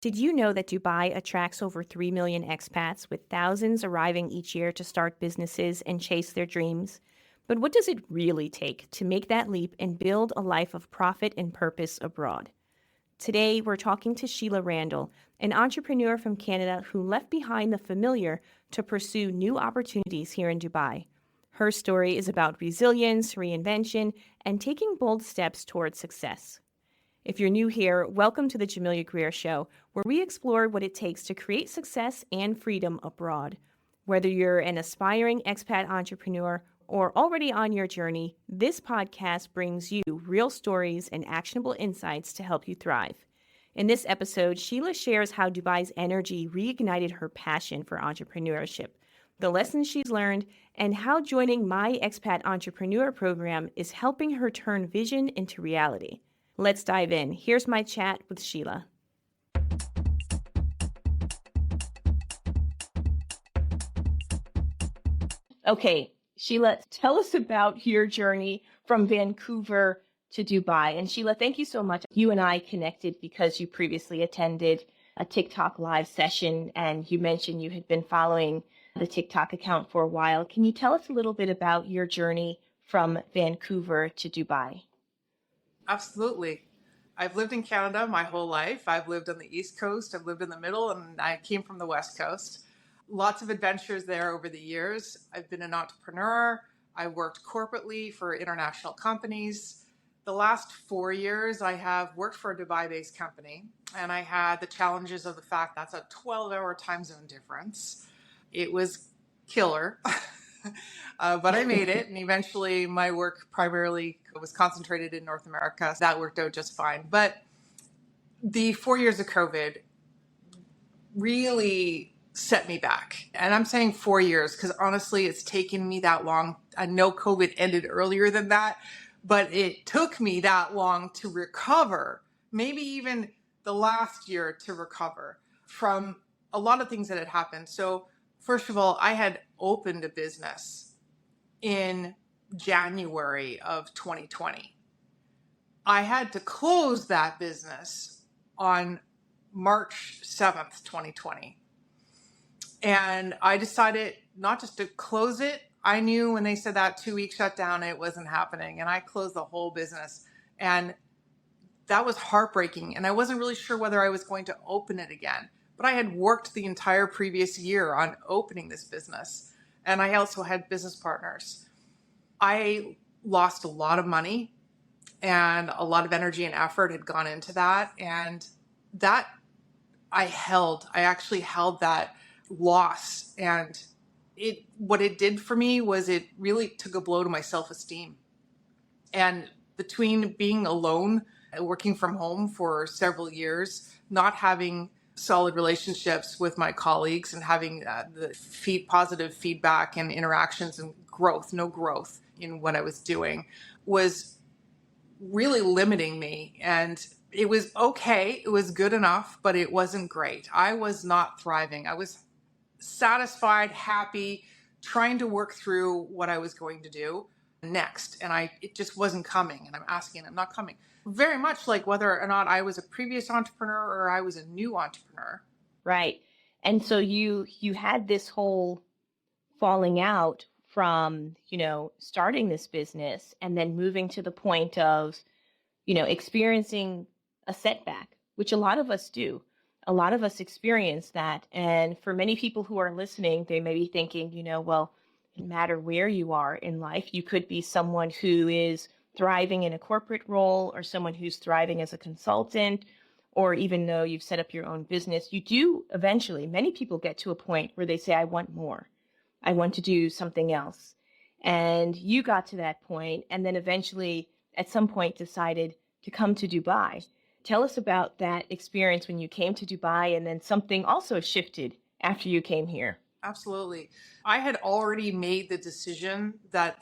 Did you know that Dubai attracts over 3 million expats, with thousands arriving each year to start businesses and chase their dreams? But what does it really take to make that leap and build a life of profit and purpose abroad? Today, we're talking to Sheila Randall, an entrepreneur from Canada who left behind the familiar to pursue new opportunities here in Dubai. Her story is about resilience, reinvention, and taking bold steps towards success. If you're new here, welcome to the Jamilia Grier Show, where we explore what it takes to create success and freedom abroad. Whether you're an aspiring expat entrepreneur or already on your journey, this podcast brings you real stories and actionable insights to help you thrive. In this episode, Sheila shares how Dubai's energy reignited her passion for entrepreneurship, the lessons she's learned, and how joining my Expat Entrepreneur Program is helping her turn vision into reality. Let's dive in. Here's my chat with Sheila. Okay, Sheila, tell us about your journey from Vancouver to Dubai. And Sheila, thank you so much. You and I connected because you previously attended a TikTok live session, and you mentioned you had been following the TikTok account for a while. Can you tell us a little bit about your journey from Vancouver to Dubai? Absolutely. I've lived in Canada my whole life. I've lived on the East Coast, I've lived in the middle, and I came from the West Coast. Lots of adventures there over the years. I've been an entrepreneur. I worked corporately for international companies. The last 4 years, I have worked for a Dubai-based company, and I had the challenges of the fact that's a 12-hour time zone difference. It was killer. But I made it, and eventually my work primarily was concentrated in North America. So that worked out just fine. But the 4 years of COVID really set me back. And I'm saying 4 years because honestly, it's taken me that long. I know COVID ended earlier than that, but it took me that long to recover, maybe even the last year to recover from a lot of things that had happened. So first of all, I had opened a business in January of 2020. I had to close that business on March 7th, 2020. And I decided not just to close it. I knew when they said that 2-week shutdown, it wasn't happening. And I closed the whole business. And that was heartbreaking. And I wasn't really sure whether I was going to open it again. But I had worked the entire previous year on opening this business. And I also had business partners. I lost a lot of money, and a lot of energy and effort had gone into that. And that I actually held that loss. And what it did for me was it really took a blow to my self-esteem. And between being alone, working from home for several years, not having solid relationships with my colleagues and having the positive feedback and interactions and no growth in what I was doing was really limiting me. And it was okay. It was good enough, but it wasn't great. I was not thriving. I was satisfied, happy, trying to work through what I was going to do next. And it just wasn't coming. And I'm not coming. Very much like whether or not I was a previous entrepreneur or I was a new entrepreneur. Right. And so you had this whole falling out from, starting this business and then moving to the point of, experiencing a setback, which a lot of us do. A lot of us experience that. And for many people who are listening, they may be thinking, well, no matter where you are in life, you could be someone who is thriving in a corporate role or someone who's thriving as a consultant, or even though you've set up your own business, you do eventually, many people get to a point where they say, I want more. I want to do something else. And you got to that point and then eventually at some point decided to come to Dubai. Tell us about that experience when you came to Dubai and then something also shifted after you came here. Absolutely. I had already made the decision that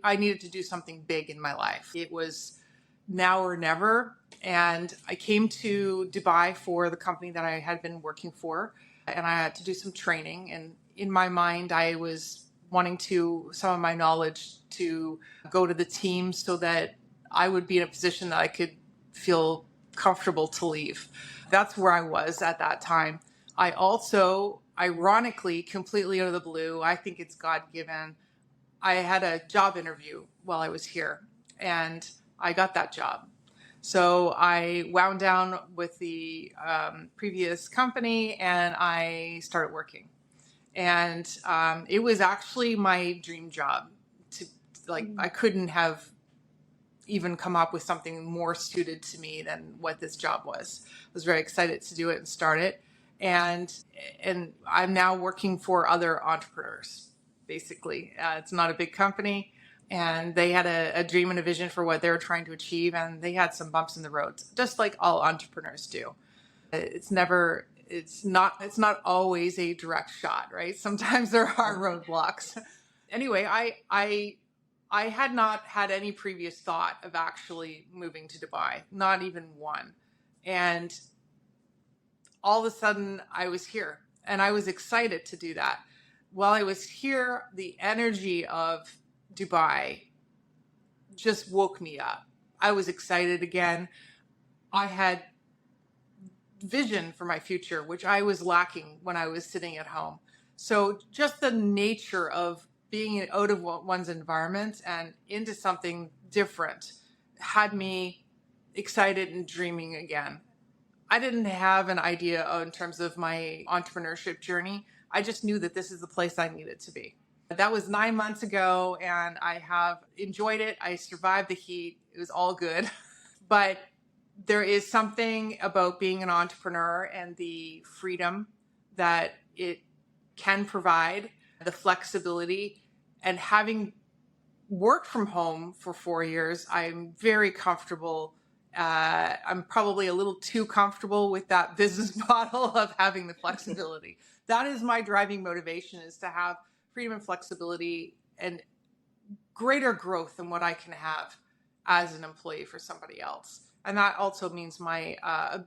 I needed to do something big in my life. It was now or never. And I came to Dubai for the company that I had been working for, and I had to do some training. And in my mind, I was wanting some of my knowledge to go to the team so that I would be in a position that I could feel comfortable to leave. That's where I was at that time. I also, ironically, completely out of the blue, I think it's God-given, I had a job interview while I was here, and I got that job. So I wound down with the previous company, and I started working. And it was actually my dream job. I couldn't have even come up with something more suited to me than what this job was. I was very excited to do it and start it. And I'm now working for other entrepreneurs, basically. It's not a big company, and they had a dream and a vision for what they were trying to achieve, and they had some bumps in the road, just like all entrepreneurs do. It's not always a direct shot, right? Sometimes there are roadblocks. Anyway, I had not had any previous thought of actually moving to Dubai, not even one. And all of a sudden I was here, and I was excited to do that. While I was here, the energy of Dubai just woke me up. I was excited again. I had vision for my future, which I was lacking when I was sitting at home. So just the nature of being out of one's environment and into something different had me excited and dreaming again. I didn't have an idea in terms of my entrepreneurship journey. I just knew that this is the place I needed to be. That was 9 months ago, and I have enjoyed it. I survived the heat. It was all good. But there is something about being an entrepreneur and the freedom that it can provide, the flexibility, and having worked from home for 4 years, I'm very comfortable. I'm probably a little too comfortable with that business model of having the flexibility. That is my driving motivation, is to have freedom and flexibility and greater growth than what I can have as an employee for somebody else. And that also means my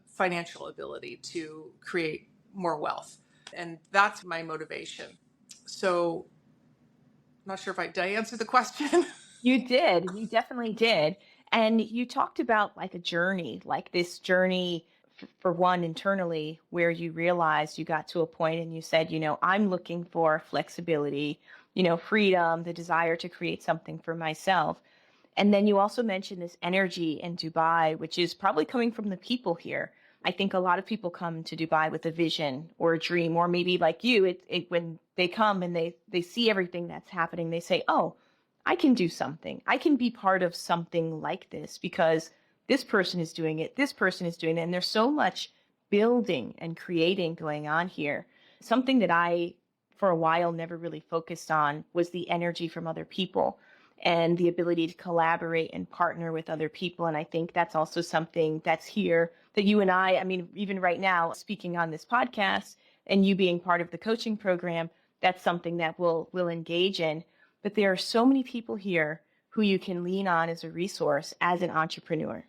financial ability to create more wealth. And that's my motivation. So I'm not sure if did I answer the question? You did. You definitely did. And you talked about like a journey, like this journey for one internally, where you realized you got to a point and you said, I'm looking for flexibility, freedom, the desire to create something for myself. And then you also mentioned this energy in Dubai, which is probably coming from the people here. I think a lot of people come to Dubai with a vision or a dream, or maybe like you, when they come and they see everything that's happening, they say, oh, I can do something. I can be part of something like this because this person is doing it. This person is doing it. And there's so much building and creating going on here. Something that I, for a while, never really focused on was the energy from other people and the ability to collaborate and partner with other people. And I think that's also something that's here that you and I mean, even right now, speaking on this podcast and you being part of the coaching program, that's something that we'll engage in. But there are so many people here who you can lean on as a resource as an entrepreneur.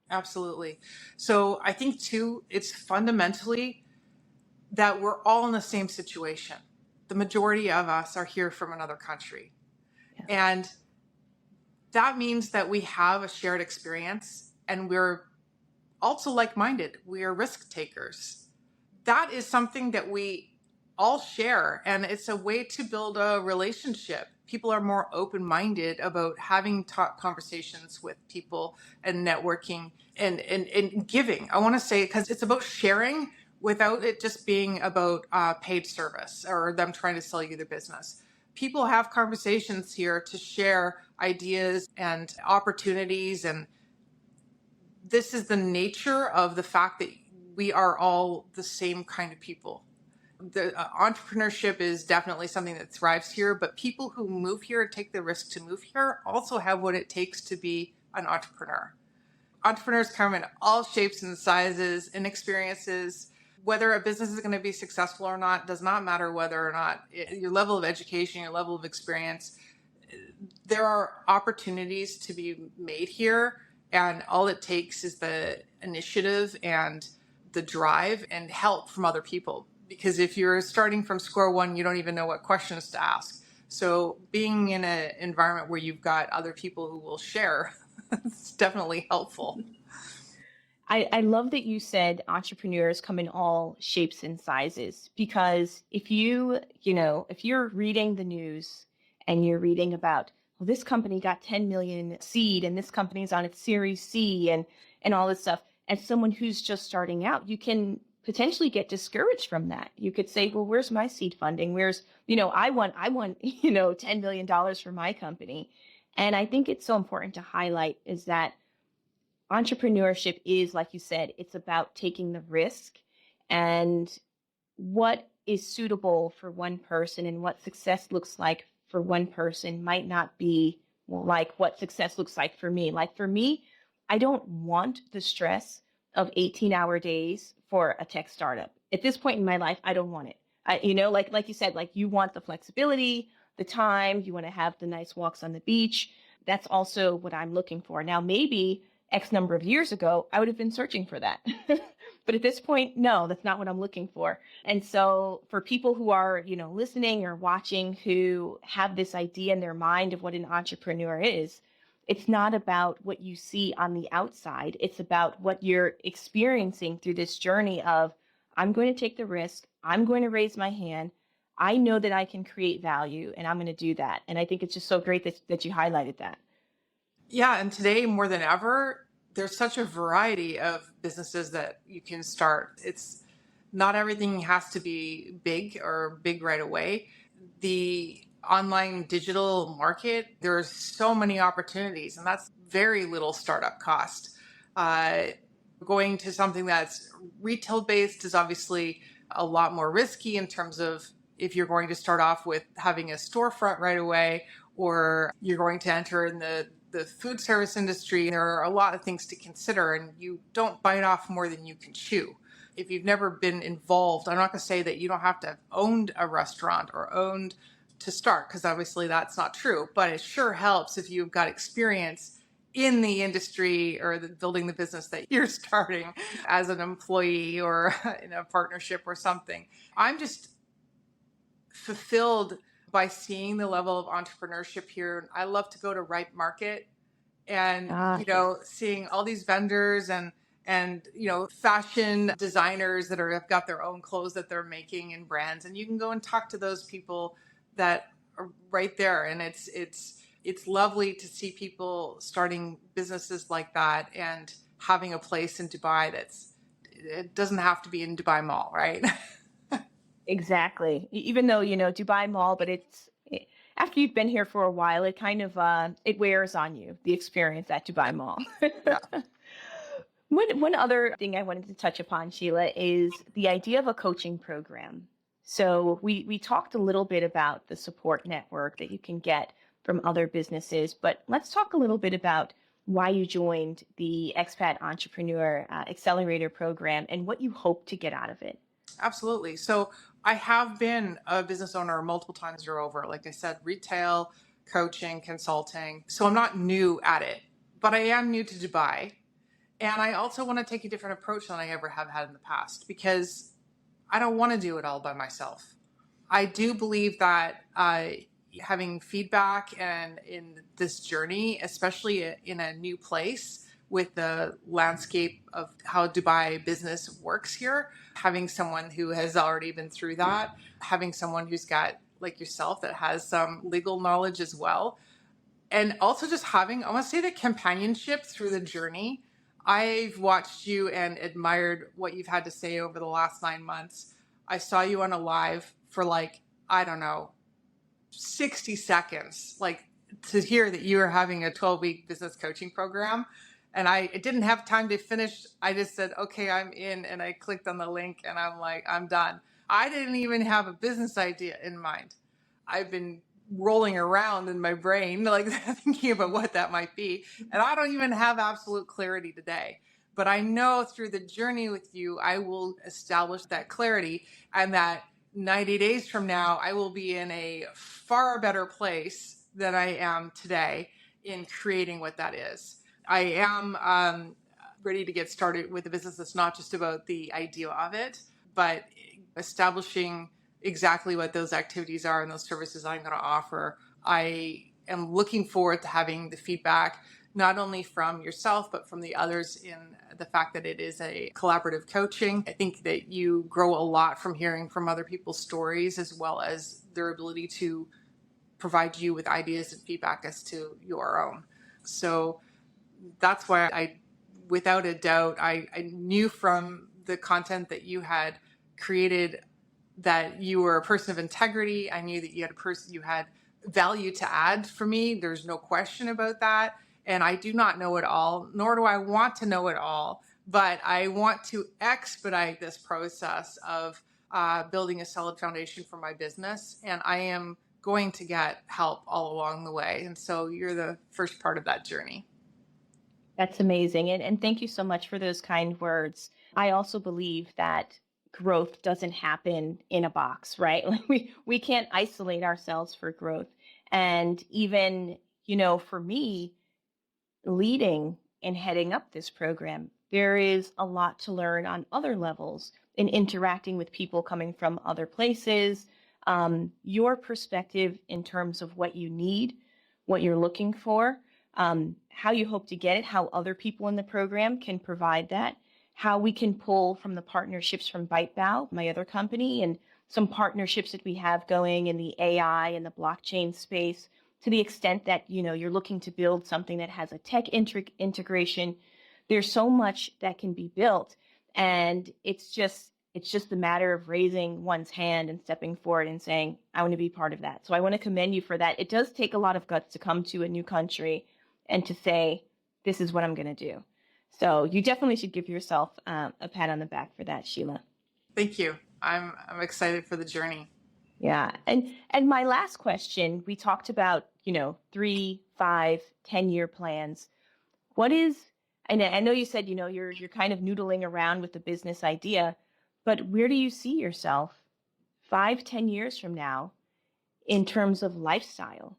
Absolutely. So I think too, it's fundamentally that we're all in the same situation. The majority of us are here from another country. Yeah. And that means that we have a shared experience, and we're also like-minded. We are risk takers. That is something that we all share, and it's a way to build a relationship. People are more open-minded about having conversations with people and networking and giving. I want to say, because it's about sharing without it just being about paid service or them trying to sell you their business. People have conversations here to share ideas and opportunities, and this is the nature of the fact that we are all the same kind of people. The entrepreneurship is definitely something that thrives here, but people who move here and take the risk to move here also have what it takes to be an entrepreneur. Entrepreneurs come in all shapes and sizes and experiences. Whether a business is going to be successful or not does not matter. Whether or not your level of education, your level of experience, there are opportunities to be made here, and all it takes is the initiative and the drive and help from other people. Because if you're starting from square one, you don't even know what questions to ask. So being in an environment where you've got other people who will share, it's definitely helpful. I love that you said entrepreneurs come in all shapes and sizes, because if you're reading the news and you're reading about, well, this company got 10 million seed and this company's on its series C and all this stuff, as someone who's just starting out, you can potentially get discouraged from that. You could say, well, where's my seed funding? I want, $10 million for my company. And I think it's so important to highlight is that entrepreneurship is, like you said, it's about taking the risk, and what is suitable for one person and what success looks like for one person might not be like what success looks like for me. Like for me, I don't want the stress of 18-hour days for a tech startup. At this point in my life, I don't want it. Like you said, like you want the flexibility, the time, you want to have the nice walks on the beach. That's also what I'm looking for. Now, maybe X number of years ago, I would have been searching for that. But at this point, no, that's not what I'm looking for. And so for people who are, listening or watching, who have this idea in their mind of what an entrepreneur is, it's not about what you see on the outside. It's about what you're experiencing through this journey of, I'm going to take the risk. I'm going to raise my hand. I know that I can create value and I'm going to do that. And I think it's just so great that you highlighted that. Yeah, and today more than ever, there's such a variety of businesses that you can start. It's not everything has to be big or big right away. The online digital market, there's so many opportunities, and that's very little startup cost. Uh, Going to something that's retail based is obviously a lot more risky in terms of if you're going to start off with having a storefront right away, or you're going to enter in the food service industry. There are a lot of things to consider, and you don't bite off more than you can chew. If you've never been involved, I'm not going to say that you don't have to have owned a restaurant or owned to start, because obviously that's not true, but it sure helps if you've got experience in the industry or building the business that you're starting as an employee or in a partnership or something. I'm just fulfilled by seeing the level of entrepreneurship here. I love to go to Ripe Market and, seeing all these vendors and fashion designers that have got their own clothes that they're making and brands. And you can go and talk to those people that are right there. And it's lovely to see people starting businesses like that and having a place in Dubai it doesn't have to be in Dubai Mall, right? Exactly. Even though, Dubai Mall, but after you've been here for a while, it kind of, it wears on you, the experience at Dubai Mall. Yeah. One other thing I wanted to touch upon, Sheila, is the idea of a coaching program. So we talked a little bit about the support network that you can get from other businesses, but let's talk a little bit about why you joined the Expat Entrepreneur Accelerator Program and what you hope to get out of it. Absolutely. So I have been a business owner multiple times over, like I said, retail, coaching, consulting. So I'm not new at it, but I am new to Dubai. And I also want to take a different approach than I ever have had in the past, because I don't want to do it all by myself. I do believe that having feedback and in this journey, especially in a new place with the landscape of how Dubai business works here, having someone who has already been through that, having someone who's got, like yourself, that has some legal knowledge as well. And also just having, I want to say, the companionship through the journey. I've watched you and admired what you've had to say over the last 9 months. I saw you on a live for 60 seconds, to hear that you were having a 12-week business coaching program. And I didn't have time to finish. I just said, okay, I'm in. And I clicked on the link and I'm like, I'm done. I didn't even have a business idea in mind. I've been rolling around in my brain, thinking about what that might be. And I don't even have absolute clarity today. But I know through the journey with you, I will establish that clarity, and that 90 days from now, I will be in a far better place than I am today in creating what that is. I am ready to get started with a business that's not just about the idea of it, but establishing exactly what those activities are and those services I'm going to offer. I am looking forward to having the feedback, not only from yourself, but from the others in the fact that it is a collaborative coaching. I think that you grow a lot from hearing from other people's stories, as well as their ability to provide you with ideas and feedback as to your own. So that's why without a doubt, I knew from the content that you had created that you were a person of integrity. I knew that you had value to add for me. There's no question about that. And I do not know it all, nor do I want to know it all, but I want to expedite this process of building a solid foundation for my business. And I am going to get help all along the way. And so you're the first part of that journey. That's amazing. And thank you so much for those kind words. I also believe that growth doesn't happen in a box, right? Like we can't isolate ourselves for growth. And even, for me, leading and heading up this program, there is a lot to learn on other levels in interacting with people coming from other places. Your perspective in terms of what you need, what you're looking for, how you hope to get it, how other people in the program can provide that, how we can pull from the partnerships from ByteBow, my other company, and some partnerships that we have going in the AI and the blockchain space, to the extent that, you're looking to build something that has a tech integration. There's so much that can be built, and it's just a matter of raising one's hand and stepping forward and saying, I want to be part of that. So I want to commend you for that. It does take a lot of guts to come to a new country and to say, this is what I'm going to do. So you definitely should give yourself a pat on the back for that, Sheila. Thank you. I'm excited for the journey. Yeah. And my last question, we talked about, 3, 5, 10-year plans. What is, and I know you said, you're kind of noodling around with the business idea, but where do you see yourself 5, 10 years from now in terms of lifestyle?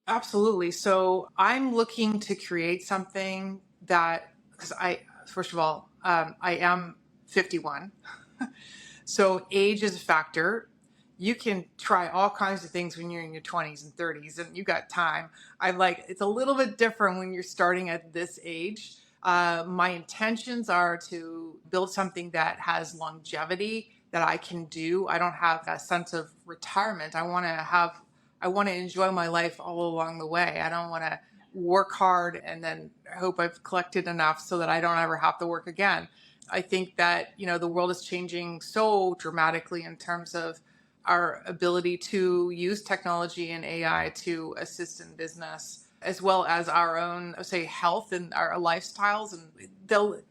Absolutely. So I'm looking to create something that, because first of all, I am 51. So age is a factor. You can try all kinds of things when you're in your 20s and 30s and you got time. It's a little bit different when you're starting at this age. My intentions are to build something that has longevity that I can do. I don't have a sense of retirement. I want to enjoy my life all along the way. I don't want to work hard and then hope I've collected enough so that I don't ever have to work again. I think that, the world is changing so dramatically in terms of our ability to use technology and AI to assist in business, as well as our own, say, health and our lifestyles. And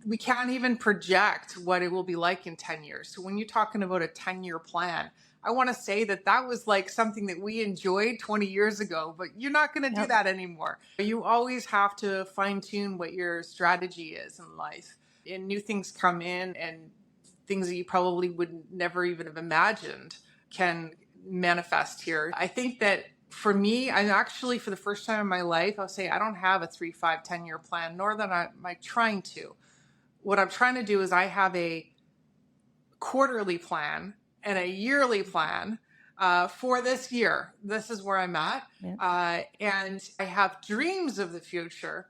we can't even project what it will be like in 10 years. So when you're talking about a 10-year plan, I want to say that was like something that we enjoyed 20 years ago, but you're not going to do that anymore. You always have to fine tune what your strategy is in life. And new things come in, and things that you probably would never even have imagined can manifest here. I think that for me, I'm actually, for the first time in my life, I'll say I don't have a 3, 5, 10-year plan, nor that I'm trying to. What I'm trying to do is I have a quarterly plan and a yearly plan for this year. This is where I'm at. Yeah. And I have dreams of the future,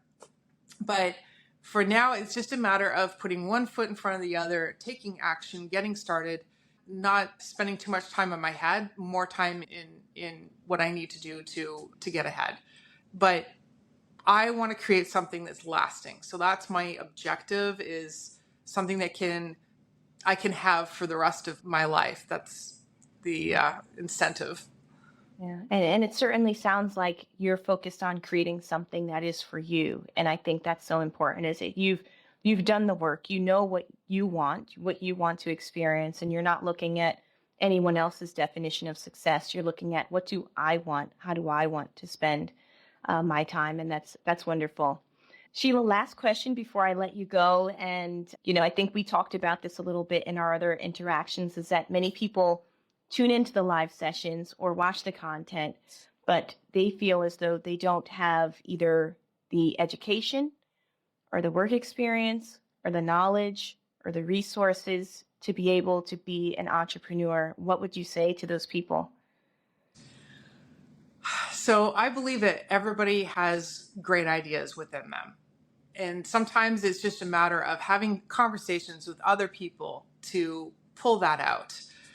but for now, it's just a matter of putting one foot in front of the other, taking action, getting started, not spending too much time on my head, more time in what I need to do to get ahead. But I want to create something that's lasting. So that's my objective, is something that I can have for the rest of my life. That's the incentive. Yeah, and it certainly sounds like you're focused on creating something that is for you, and I think that's so important. Is that you've done the work, you know what you want to experience, and you're not looking at anyone else's definition of success. You're looking at, what do I want? How do I want to spend my time? And that's wonderful. Sheila, last question before I let you go. And I think we talked about this a little bit in our other interactions, is that many people tune into the live sessions or watch the content, but they feel as though they don't have either the education or the work experience or the knowledge or the resources to be able to be an entrepreneur. What would you say to those people? So I believe that everybody has great ideas within them. And sometimes it's just a matter of having conversations with other people to pull that out.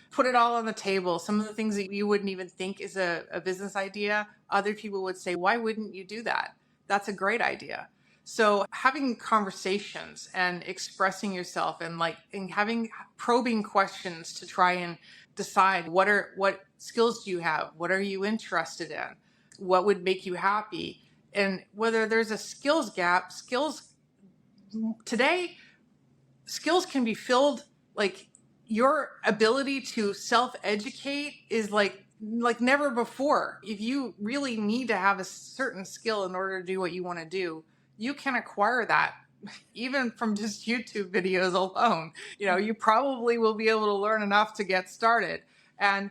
Put it all on the table. Some of the things that you wouldn't even think is a business idea, other people would say, why wouldn't you do that? That's a great idea. So having conversations and expressing yourself and having probing questions to try and decide what skills do you have? What are you interested in? What would make you happy? And whether there's a skills gap, today, skills can be filled. Like, your ability to self-educate is like never before. If you really need to have a certain skill in order to do what you want to do, you can acquire that even from just YouTube videos alone. You probably will be able to learn enough to get started. And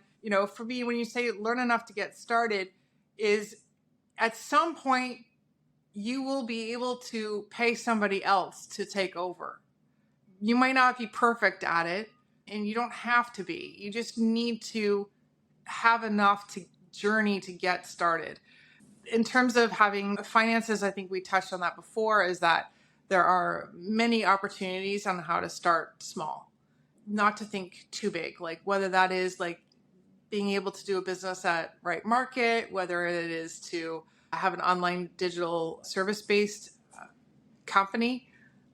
for me, when you say learn enough to get started, is at some point you will be able to pay somebody else to take over. You might not be perfect at it, and you don't have to be. You just need to have enough to journey to get started. In terms of having finances, I think we touched on that before, is that there are many opportunities on how to start small, not to think too big, like whether that is like being able to do a business at Right Market, whether it is to have an online digital service-based company.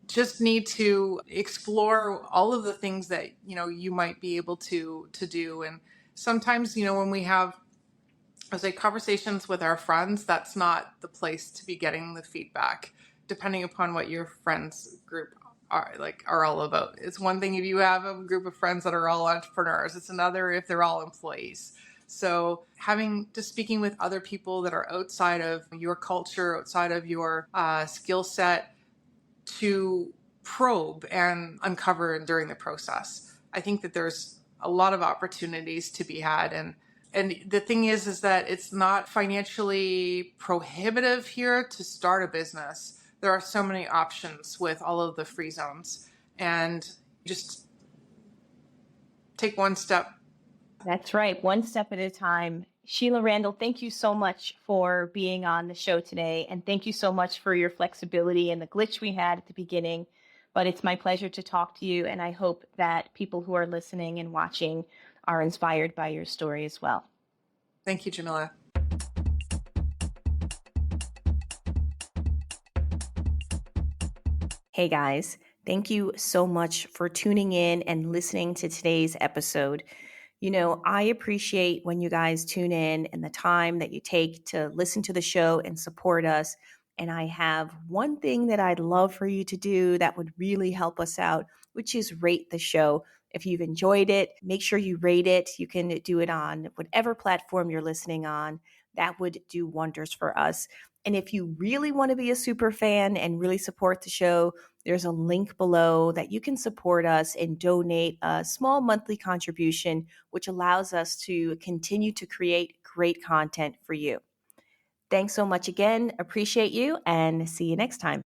Just need to explore all of the things that you might be able to do. And sometimes when we have, I say, conversations with our friends, that's not the place to be getting the feedback, depending upon what your friends group are all about. It's one thing if you have a group of friends that are all entrepreneurs. It's another if they're all employees. So speaking with other people that are outside of your culture, outside of your skill set, to probe and uncover during the process. I think that there's a lot of opportunities to be had. And the thing is that it's not financially prohibitive here to start a business. There are so many options with all of the free zones, and just take one step. That's right. One step at a time. Sheila Randall, thank you so much for being on the show today. And thank you so much for your flexibility and the glitch we had at the beginning. But it's my pleasure to talk to you. And I hope that people who are listening and watching are inspired by your story as well. Thank you, Jamilia. Hey guys, thank you so much for tuning in and listening to today's episode. I appreciate when you guys tune in and the time that you take to listen to the show and support us. And I have one thing that I'd love for you to do that would really help us out, which is rate the show. If you've enjoyed it, make sure you rate it. You can do it on whatever platform you're listening on. That would do wonders for us. And if you really want to be a super fan and really support the show, there's a link below that you can support us and donate a small monthly contribution, which allows us to continue to create great content for you. Thanks so much again. Appreciate you, and see you next time.